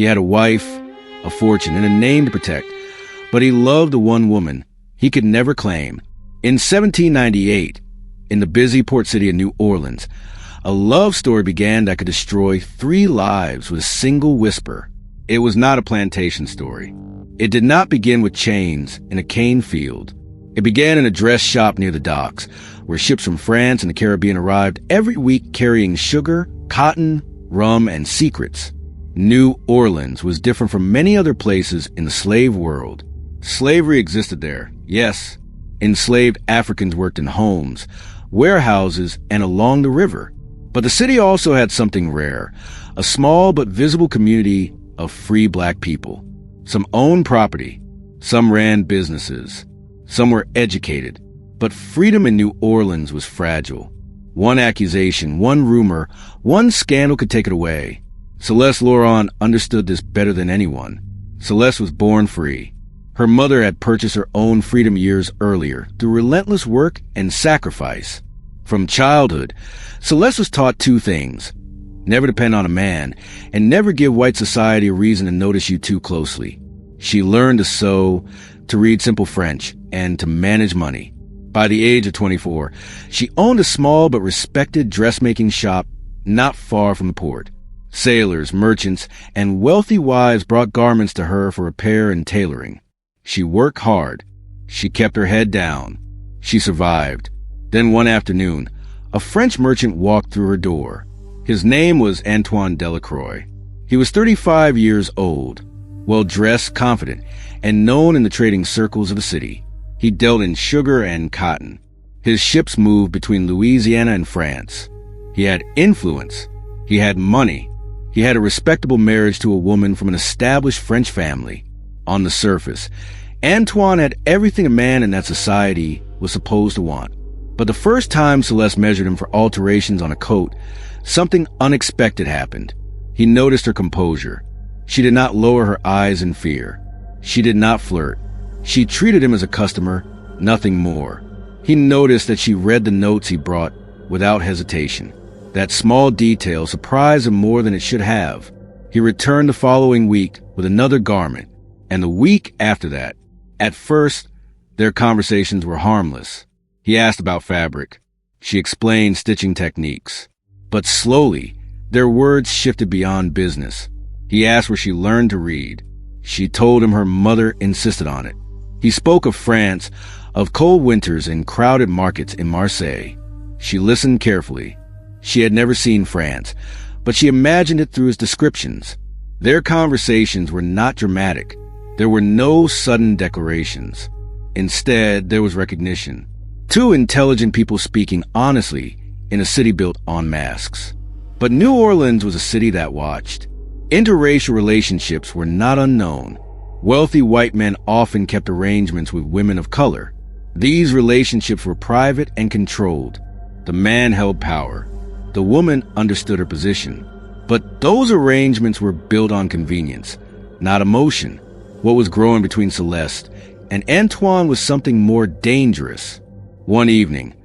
He had a wife, a fortune, and a name to protect, but he loved the one woman he could never claim. In 1798, in the busy port city of New Orleans, a love story began that could destroy 3 lives with a single whisper. It was not a plantation story. It did not begin with chains in a cane field. It began in a dress shop near the docks, where ships from France and the Caribbean arrived every week carrying sugar, cotton, rum, and secrets. New Orleans was different from many other places in the slave world. Slavery existed there, yes. Enslaved Africans worked in homes, warehouses, and along the river. But the city also had something rare, a small but visible community of free black people. Some owned property, some ran businesses, some were educated. But freedom in New Orleans was fragile. One accusation, one rumor, one scandal could take it away. Celeste Laurent understood this better than anyone. Celeste was born free. Her mother had purchased her own freedom years earlier through relentless work and sacrifice. From childhood, Celeste was taught 2 things: never depend on a man, and never give white society a reason to notice you too closely. She learned to sew, to read simple French, and to manage money. By the age of 24, she owned a small but respected dressmaking shop not far from the port. Sailors, merchants, and wealthy wives brought garments to her for repair and tailoring. She worked hard. She kept her head down. She survived. Then one afternoon, a French merchant walked through her door. His name was Antoine Delacroix. He was 35 years old, well-dressed, confident, and known in the trading circles of the city. He dealt in sugar and cotton. His ships moved between Louisiana and France. He had influence. He had money. He had a respectable marriage to a woman from an established French family. On the surface, Antoine had everything a man in that society was supposed to want. But the first time Celeste measured him for alterations on a coat, something unexpected happened. He noticed her composure. She did not lower her eyes in fear. She did not flirt. She treated him as a customer, nothing more. He noticed that she read the notes he brought without hesitation. That small detail surprised him more than it should have. He returned the following week with another garment, and the week after that. At first, their conversations were harmless. He asked about fabric. She explained stitching techniques. But slowly, their words shifted beyond business. He asked where she learned to read. She told him her mother insisted on it. He spoke of France, of cold winters and crowded markets in Marseille. She listened carefully. She had never seen France, but she imagined it through his descriptions. Their conversations were not dramatic. There were no sudden declarations. Instead, there was recognition. 2 intelligent people speaking honestly in a city built on masks. But New Orleans was a city that watched. Interracial relationships were not unknown. Wealthy white men often kept arrangements with women of color. These relationships were private and controlled. The man held power. The woman understood her position. But those arrangements were built on convenience, not emotion. What was growing between Celeste and Antoine was something more dangerous. One evening,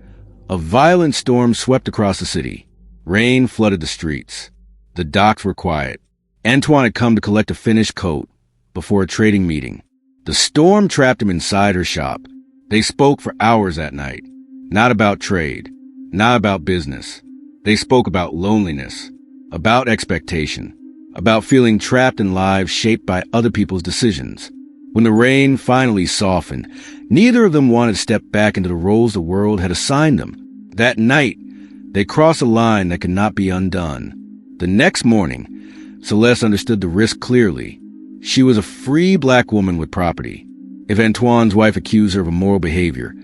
a violent storm swept across the city. Rain flooded the streets. The docks were quiet. Antoine had come to collect a finished coat before a trading meeting. The storm trapped him inside her shop. They spoke for hours that night. Not about trade, not about business. They spoke about loneliness, about expectation, about feeling trapped in lives shaped by other people's decisions. When the rain finally softened, neither of them wanted to step back into the roles the world had assigned them. That night, they crossed a line that could not be undone. The next morning, Celeste understood the risk clearly. She was a free black woman with property. If Antoine's wife accused her of immoral behavior,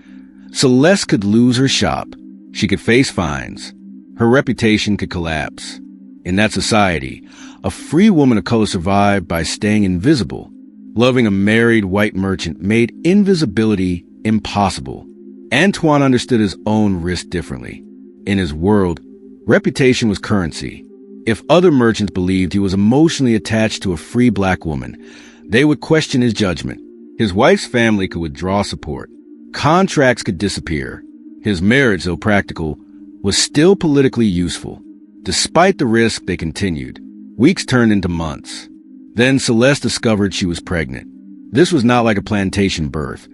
Celeste could lose her shop. She could face fines. Her reputation could collapse. In that society, a free woman of color survived by staying invisible. Loving a married white merchant made invisibility impossible. Antoine understood his own risk differently. In his world, reputation was currency. If other merchants believed he was emotionally attached to a free black woman, they would question his judgment. His wife's family could withdraw support. Contracts could disappear. His marriage, though practical, was still politically useful. Despite the risk, they continued. Weeks turned into months. Then Celeste discovered she was pregnant. This was not like a plantation birth,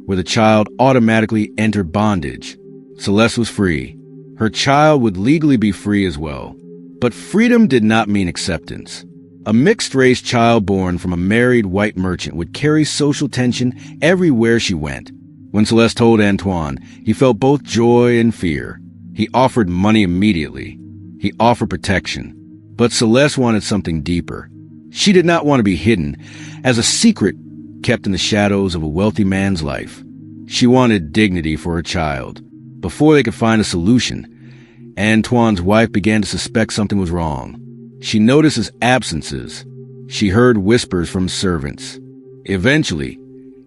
where the child automatically entered bondage. Celeste was free. Her child would legally be free as well. But freedom did not mean acceptance. A mixed-race child born from a married white merchant would carry social tension everywhere she went. When Celeste told Antoine, he felt both joy and fear. He offered money immediately. He offered protection. But Celeste wanted something deeper. She did not want to be hidden as a secret kept in the shadows of a wealthy man's life. She wanted dignity for her child. Before they could find a solution, Antoine's wife began to suspect something was wrong. She noticed his absences. She heard whispers from servants. Eventually,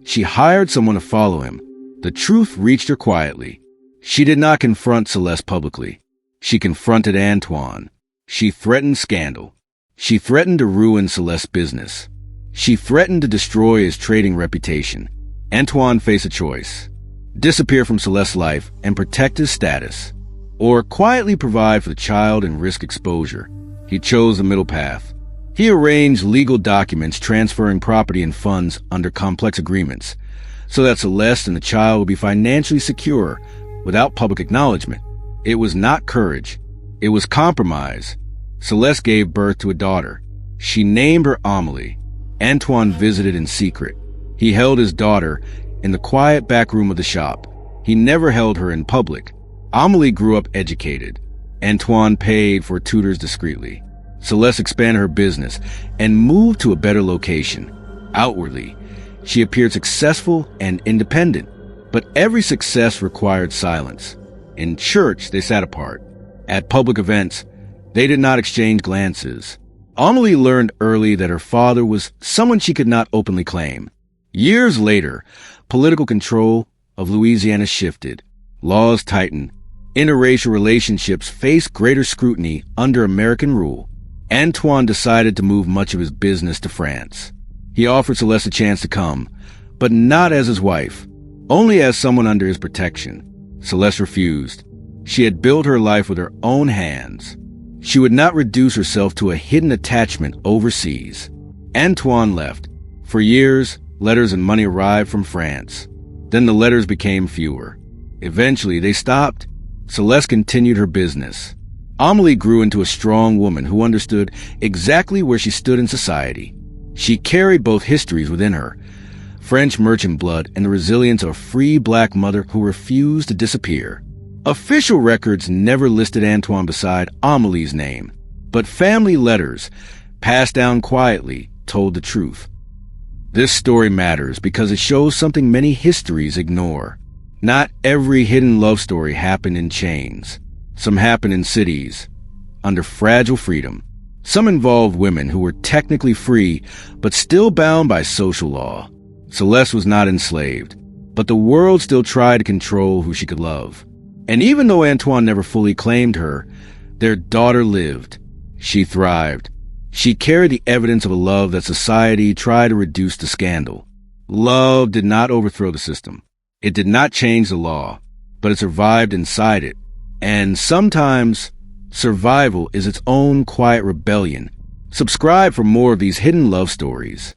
she hired someone to follow him. The truth reached her quietly. She did not confront Celeste publicly. She confronted Antoine. She threatened scandal. She threatened to ruin Celeste's business. She threatened to destroy his trading reputation. Antoine faced a choice: disappear from Celeste's life and protect his status, or quietly provide for the child and risk exposure. He chose the middle path. He arranged legal documents transferring property and funds under complex agreements, so that Celeste and the child would be financially secure without public acknowledgement. It was not courage. It was compromise. Celeste gave birth to a daughter. She named her Amélie. Antoine visited in secret. He held his daughter in the quiet back room of the shop. He never held her in public. Amélie grew up educated. Antoine paid for tutors discreetly. Celeste expanded her business and moved to a better location. Outwardly, she appeared successful and independent, but every success required silence. In church, they sat apart. At public events, they did not exchange glances. Amélie learned early that her father was someone she could not openly claim. Years later, political control of Louisiana shifted. Laws tightened. Interracial relationships faced greater scrutiny under American rule. Antoine decided to move much of his business to France. He offered Celeste a chance to come, but not as his wife, only as someone under his protection. Celeste refused. She had built her life with her own hands. She would not reduce herself to a hidden attachment overseas. Antoine left. For years, letters and money arrived from France. Then the letters became fewer. Eventually, they stopped. Celeste continued her business. Amélie grew into a strong woman who understood exactly where she stood in society. She carried both histories within her: French merchant blood and the resilience of a free black mother who refused to disappear. Official records never listed Antoine beside Amélie's name, but family letters, passed down quietly, told the truth. This story matters because it shows something many histories ignore. Not every hidden love story happened in chains. Some happened in cities, under fragile freedom. Some involved women who were technically free, but still bound by social law. Celeste was not enslaved, but the world still tried to control who she could love. And even though Antoine never fully claimed her, their daughter lived. She thrived. She carried the evidence of a love that society tried to reduce to scandal. Love did not overthrow the system. It did not change the law, but it survived inside it. And sometimes, survival is its own quiet rebellion. Subscribe for more of these hidden love stories.